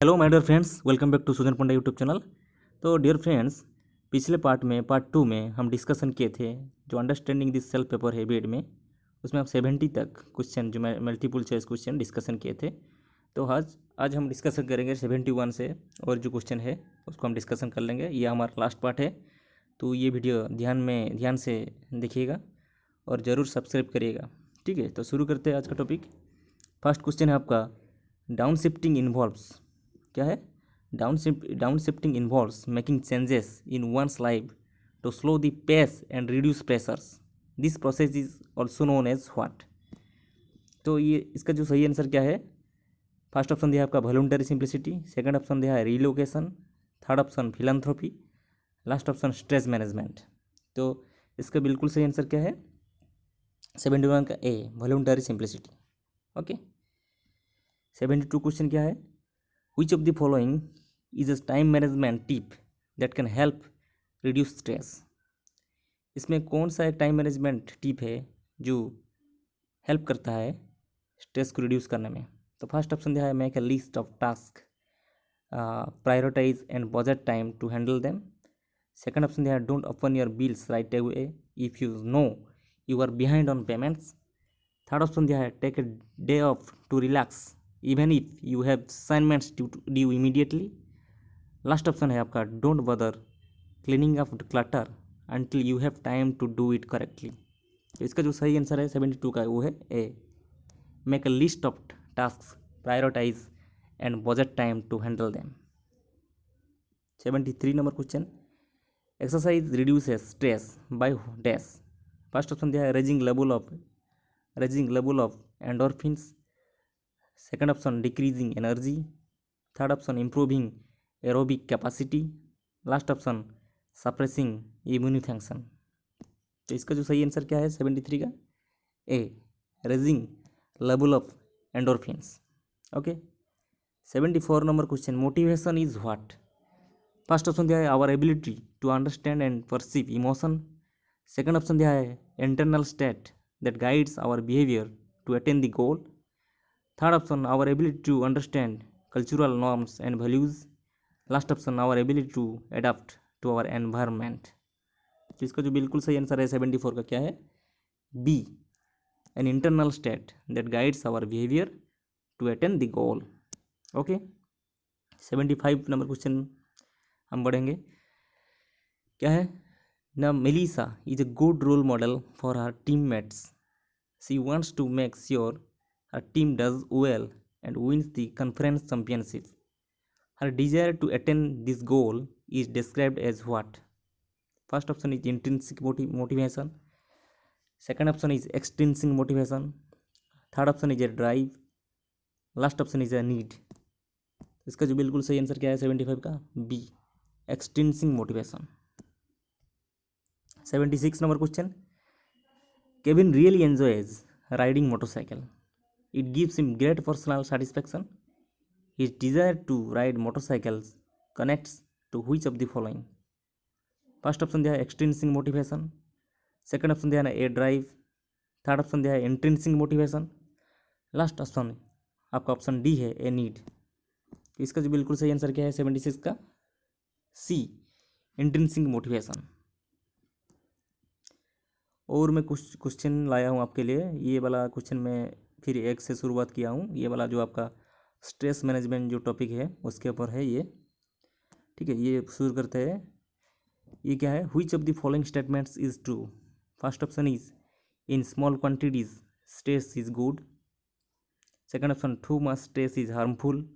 Hello my dear friends, welcome back to Sujan Panda YouTube channel. तो dear friends, पिछले part 2 में हम डिस्कशन किए थे जो understanding this self paper habit में, उसमें हम 70 तक क्वेश्चन जो मल्टीपल चॉइस क्वेश्चन डिस्कशन किए थे। तो आज हम डिस्कशन करेंगे 71 से, और जो क्वेश्चन है उसको हम डिस्कशन कर लेंगे। ये हमारा लास्ट पार्ट है, तो ये वीडियो ध्यान से देखिएगा और ज़रूर सब्सक्राइब करिएगा। ठीक है, तो शुरू करते हैं आज का टॉपिक। फर्स्ट क्वेश्चन है आपका, डाउन शिफ्टिंग इन्वॉल्व्स, क्या है? Down shifting involves making changes in one's life to slow the pace and reduce pressures. This process is also known as what? तो ये इसका जो सही आंसर क्या है? फर्स्ट ऑप्शन दिया है आपका वॉलंटरी सिंप्लिसिटी, सेकंड ऑप्शन दिया है relocation, third option philanthropy, last option stress management. तो इसका बिल्कुल सही आंसर क्या है? 71 का ए, वॉलंटरी सिंप्लिसिटी। ओके। 72 क्वेश्चन क्या है? Which of the following is a time management tip that can help reduce stress? इसमें कौन सा एक टाइम मैनेजमेंट टिप है जो हेल्प करता है स्ट्रेस को रिड्यूस करने में? तो फर्स्ट ऑप्शन दिया है make a list of task, prioritise and budget time to handle them. Second option दिया है don't open your bills right away if you know you are behind on payments. Third option दिया है take a day off to relax even if you have assignments due immediately. Last option है आपका don't bother cleaning up clutter until you have time to do it correctly। तो इसका जो सही answer है 72 का वो है A, make a list of task, prioritise and budget time to handle them. 73 number question, exercise reduces stress by dash. First option दिया है raising level of endorphins, second option decreasing energy, third option improving aerobic capacity, last option suppressing immune function. तो इसका जो सही answer क्या है 73 का? A, raising level of endorphins. Okay. 74 number question, motivation is what? First option दिया है our ability to understand and perceive emotion, second option दिया है internal state that guides our behaviour to attain the goal, third option our ability to understand cultural norms and values, last option our ability to adapt to our environment. तो इसका जो बिल्कुल सही answer है 74 का क्या है? B, an internal state that guides our behaviour to attain the goal. Okay. 75 number question हम बढ़ेंगे। क्या है? ना Melissa is a good role model for her teammates, she wants to make sure her team does well and wins the conference championship. Her desire to attain this goal is described as what? First option is intrinsic motivation, second option is extrinsic motivation, third option is a drive, last option is a need। इसका जो बिल्कुल सही answer क्या है 75 का? B, extrinsic motivation. 76 number question, Kevin really enjoys riding motorcycle, it gives him great personal satisfaction. His desire to ride motorcycles connects to which of the following? First option दिया है extrinsic motivation, second option दिया है ए drive, third option दिया है intrinsic motivation, last option आपका option D है a need. तो इसका जो बिल्कुल सही आंसर क्या है 76 का? सी, इंट्रिंसिक मोटिवेशन। और मैं कुछ क्वेश्चन लाया हूँ आपके लिए। ये वाला क्वेश्चन मैं फिर एक से शुरुआत किया हूँ। ये वाला जो आपका स्ट्रेस मैनेजमेंट जो टॉपिक है उसके ऊपर है ये। ठीक है, ये शुरू करते हैं। ये क्या है? Which of the following statements is true? First option is in small quantities stress is good, second option too much stress is harmful,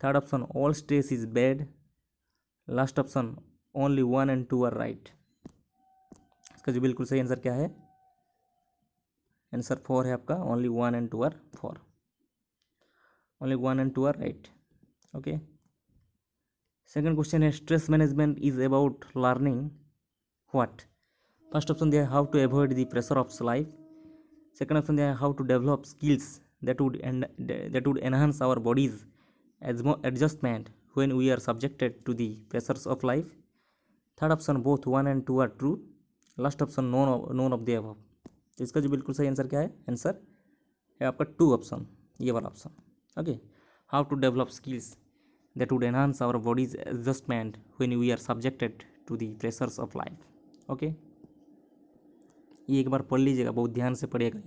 third option all stress is bad, last option only 1 and 2 are right. इसका जो बिल्कुल सही answer क्या है? Answer 4 है आपका, only 1 and 2 are 4, only 1 and 2 are right. Okay. Second question है stress management is about learning what? First option दिया है how to avoid the pressure of life, second option दिया है how to develop skills that would enhance our bodies adjustment when we are subjected to the pressures of life, third option both 1 and 2 are true, last option known of the above. तो इसका जो बिल्कुल सही answer क्या है? Answer है आपका 2 option, ये वाला option. Okay, how to develop skills that would enhance our body's adjustment when we are subjected to the pressures of life. Okay, ये एक बार पढ़ लीजिएगा, बहुत ध्यान से पढ़िएगा,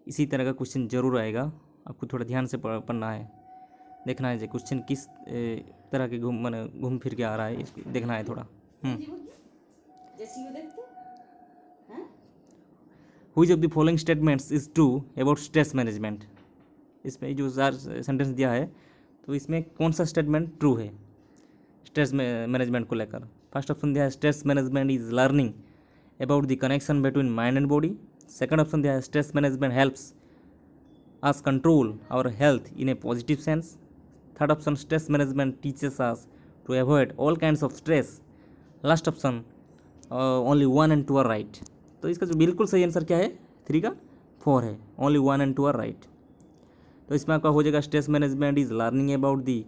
इसी तरह का क्वेश्चन जरूर आएगा, आपको थोड़ा ध्यान से पढ़ना है, देखना है क्वेश्चन किस तरह के घूम फिर के आ रहा है, देखना है थोड़ा। Which of the following statements is true about stress management? इसमें जो 4 सेंटेंस दिया है, तो इसमें कौन सा स्टेटमेंट ट्रू है स्ट्रेस मैनेजमेंट को लेकर? फर्स्ट ऑप्शन दिया है stress management is learning about the connection between mind and body. Second option दिया है stress management helps us control our health in a positive sense. Third option stress management teaches us to avoid all kinds of stress. Last option only 1 and 2 are right. तो इसका जो बिल्कुल सही answer क्या है? 3 का 4 है, ओनली 1 and 2 आर राइट। तो इसमें आपका हो जाएगा stress management is learning about the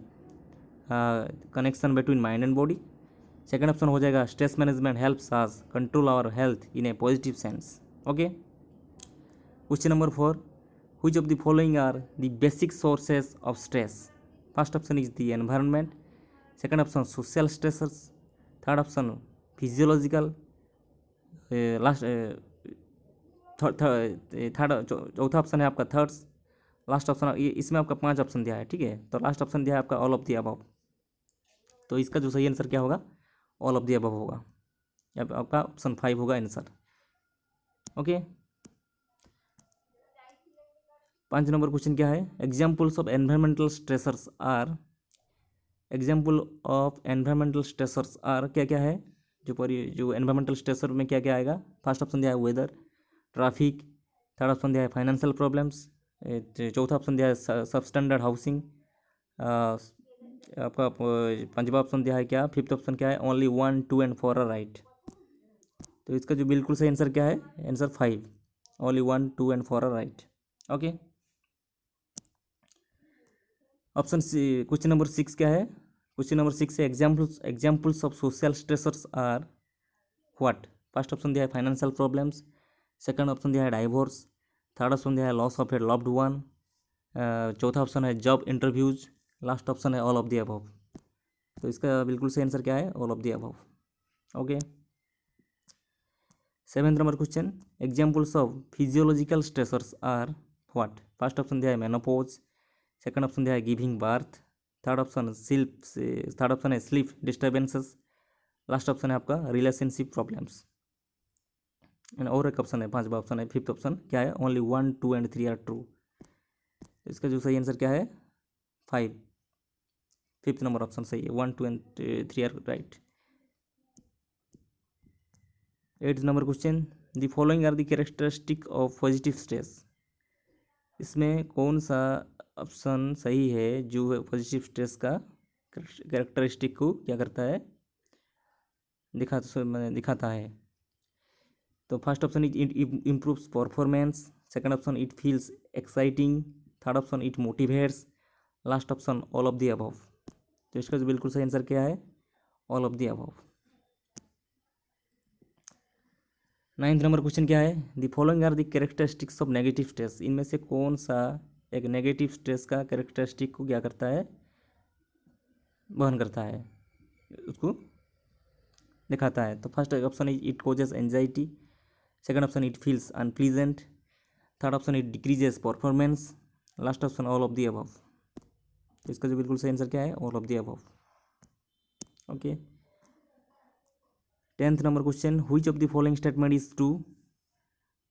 connection between mind and body. Second option हो जाएगा stress management helps us control our health in a positive sense. Okay, question number 4, which of the following are the basic sources of stress? First option is the environment, second option social stressors, third option physiological, last third चौथा option है आपका thirds, last option इसमें आपका 5 option दिया है, ठीक है। तो लास्ट ऑप्शन दिया है आपका ऑल ऑफ द अबव। तो इसका जो सही आंसर क्या होगा? ऑल ऑफ द अबव होगा, आपका ऑप्शन 5 होगा आंसर। ओके, 5 नंबर क्वेश्चन क्या है? Examples of environmental stressors are. Example of environmental stressors are क्या क्या है? जो एनवायरमेंटल स्ट्रेसर में क्या क्या आएगा? फर्स्ट ऑप्शन दिया है वेदर, ट्रैफिक, थर्ड ऑप्शन दिया है फाइनेंशियल प्रॉब्लम्स, चौथा ऑप्शन दिया है सबस्टैंडर्ड हाउसिंग, आपका पंजवा ऑप्शन दिया है क्या? फिफ्थ ऑप्शन क्या है? Only 1, 2 and 4 are right. तो इसका जो बिल्कुल सही आंसर क्या है? Answer 5, only 1, 2 and 4 are right. Okay, option question number 6 क्या है? क्वेश्चन नंबर 6 है examples of social stressors are what? First option दिया है फाइनेंशियल प्रॉब्लम्स, सेकंड ऑप्शन दिया है डाइवोर्स, थर्ड ऑप्शन दिया है loss of a loved one, चौथा ऑप्शन है जॉब इंटरव्यूज, लास्ट ऑप्शन है ऑल ऑफ द अबव। तो इसका बिल्कुल सही आंसर क्या है? All of the above. Okay, 7th number question, examples of physiological stressors are what? First option दिया है मेनोपॉज, सेकंड ऑप्शन दिया है गिविंग बर्थ, थर्ड ऑप्शन है स्लीप डिस्टर्बेंसेस, लास्ट ऑप्शन है आपका रिलेशनशिप प्रॉब्लम्स, और एक ऑप्शन है 5वां ऑप्शन है, फिफ्थ ऑप्शन क्या है? Only 1, 2 and 3 are true. इसका जो सही आंसर क्या है? 5, फिफ्थ नंबर ऑप्शन सही है, 1, 2 and 3 are right. 8th number question, the following are the characteristic of positive stress. इसमें कौन सा ऑप्शन सही है जो पॉजिटिव स्ट्रेस का कैरेक्टरिस्टिक को क्या करता है? दिखाता है। तो first option it improves performance, second option it feels exciting, third option it motivates, last option all of the above. तो इसका जो बिल्कुल सही आंसर क्या है? All of the above. 9th number question क्या है? The following are the characteristics of negative stress. इनमें से कौन सा एक नेगेटिव स्ट्रेस का कैरेक्टरिस्टिक को क्या करता है? वहन करता है, उसको दिखाता है। तो first option is it causes anxiety, second option it feels unpleasant, third option it decreases performance, last option all of the above. तो इसका जो बिल्कुल सही आंसर क्या है? All of the above. Okay, 10th number question, which of the following statement is true?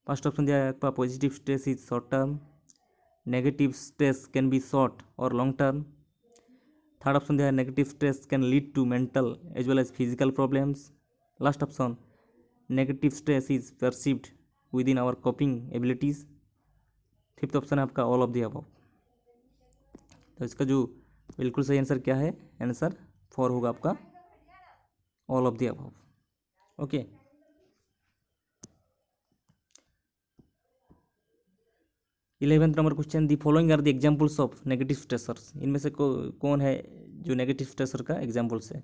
First option दिया है आपका positive stress is short term, negative stress can B short और लॉन्ग टर्म, थर्ड ऑप्शन दिया है negative stress can lead to mental as well as physical problems, last option negative stress is perceived with in our coping abilities, fifth option है आपका all of the above. तो इसका जो बिल्कुल सही answer क्या है? आंसर 4 होगा आपका, all of the above. Okay, eleventh number question, the following are the examples of negative stressors. इनमें से कौन है जो नेगेटिव स्ट्रेसर का एग्जाम्पल्स है?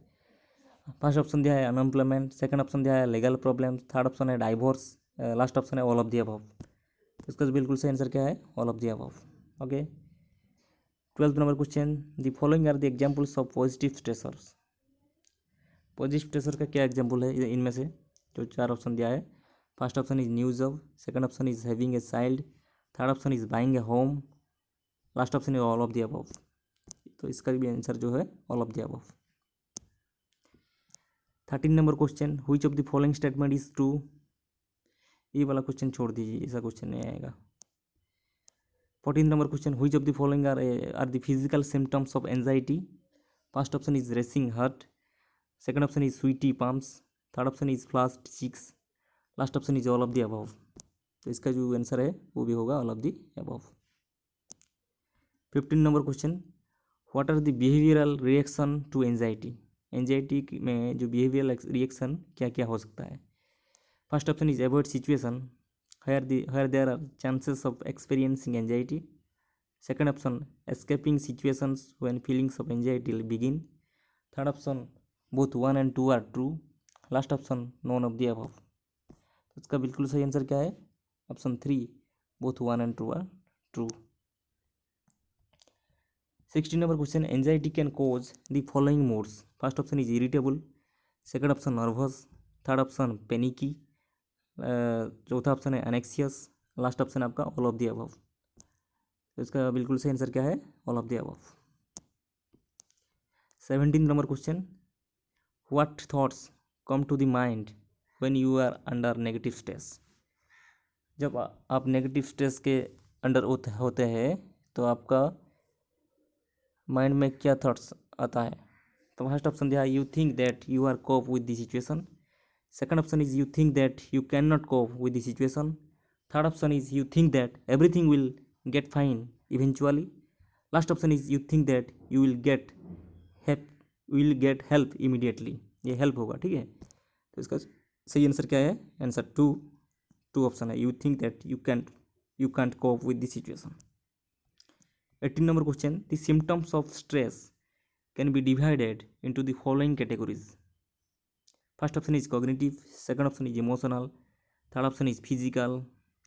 फर्स्ट ऑप्शन दिया है अनएम्प्लॉयमेंट, सेकंड ऑप्शन दिया है लीगल प्रॉब्लम्स, थर्ड ऑप्शन है डाइवोर्स, लास्ट ऑप्शन है ऑल ऑफ द अबव। इसका बिल्कुल सही आंसर क्या है? All of the above. Okay, 12th number question, the following are the examples of positive stressors. Positive stressor का क्या एग्जाम्पल है इनमें से, जो 4 ऑप्शन दिया है। First option is new job, second option is having a child, third option is buying A home, last option is all of the above. तो इसका भी आंसर जो है all of the above. 13 number question, which of the following statement is true. ये वाला question छोड़ दीजिए, ऐसा क्वेश्चन नहीं आएगा। 14 number question, which of the following are the physical symptoms of anxiety. First option is racing heart, second option is sweaty palms, third option is flushed cheeks, last option is all of the above. तो इसका जो answer है वो भी होगा all of the above. 15 number question, what are the behavioural reaction to anxiety. Anxiety में जो behavioural reaction क्या क्या हो सकता है। First option is avoid situation where there are chances of experiencing anxiety. Second option, escaping situations when feelings of anxiety begin. Third option, both 1 and 2 are true. Last option, none of the above. तो इसका बिल्कुल सही answer क्या है, option 3, both 1 and 2 are true. 16 number question, anxiety can cause the following moods. First option is irritable, second option nervous, third option panicky, चौथा option है anxious, last option आपका all of the above. तो इसका बिल्कुल सही answer क्या है, all of the above. 17 number question, what thoughts come to the mind when you are under negative stress. जब आप नेगेटिव स्ट्रेस के अंडर होते हैं तो आपका माइंड में क्या थॉट्स आता है। तो फर्स्ट ऑप्शन दिया, you think that you are cope with the situation, second option is you think that you cannot cope with the situation, third option is you think that everything will get fine eventually, last option is you think that you will get help immediately। ये help होगा, ठीक है। तो इसका सही answer क्या है, answer to option है, you think that you can't cope with the situation. 18 number question, the symptoms of stress can be divided into the following categories. First option is cognitive, second option is emotional, third option is physical,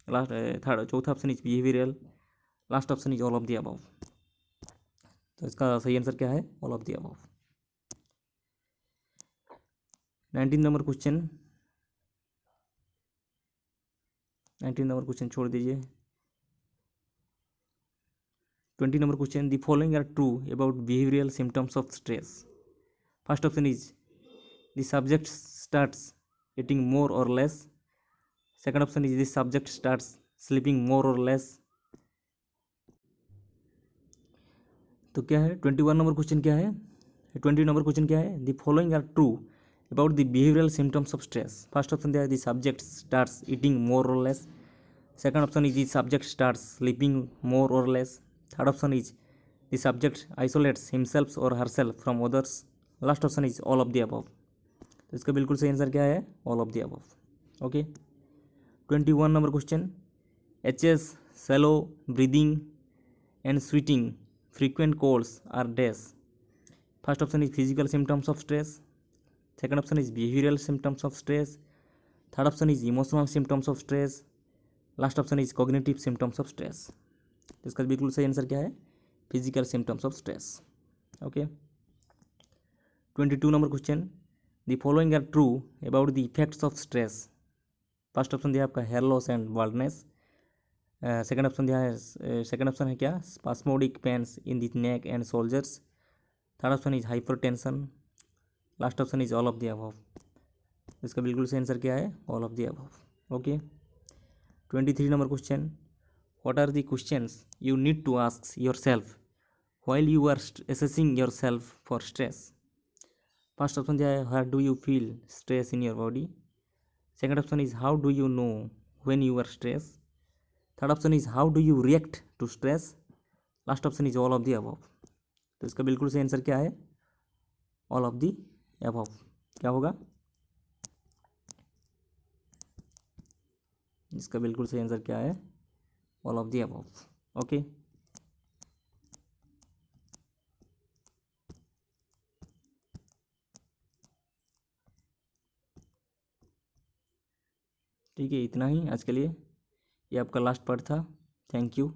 चौथा option is behavioural, last option is all of the above. तो इसका सही answer क्या है, all of the above. 19 number question, 19 number question छोड़ दीजिए। 20 number question, the following are true about behavioural symptoms of stress. First option is the subject starts eating more or less, second option is the subject starts sleeping more or less। तो क्या है 21 number question क्या है, 20 number question क्या है, the following are true about the behavioural symptoms of stress. First option दिया है the subject starts eating more or less, second option is the subject starts sleeping more or less, third option is the subject isolates himself or herself from others, last option is all of the above. तो इसका बिल्कुल सही answer क्या है, all of the above. Okay. 21 number question, HS Cello breathing and sweating frequent colds are dash. First option is physical symptoms of stress, second option is behavioural symptoms of stress, third option is emotional symptoms of stress, last option is cognitive symptoms of stress. तो इसका बिल्कुल सही answer क्या है, physical symptoms of stress. Okay. 22 number question, the following are true about the effects of stress. First option दिया आपका hair loss and baldness, second option दिया है, सेकंड ऑप्शन है क्या, spasmodic pains in the neck and shoulders, third option is hypertension, last option is all of the above. इसका बिल्कुल सही answer क्या है, all of the above. Okay. 23 number question, what are the questions you need to ask yourself while you are assessing yourself for stress. First option दिया है, how do you feel stress in your body, second option is how do you know when you are stress, third option is how do you react to stress, last option is all of the above. तो इसका बिल्कुल सही answer क्या है, all of the above. क्या होगा, इसका बिल्कुल सही आंसर क्या है, all of the above. Okay. ठीक है, इतना ही आज के लिए, ये आपका लास्ट पार्ट था। Thank you.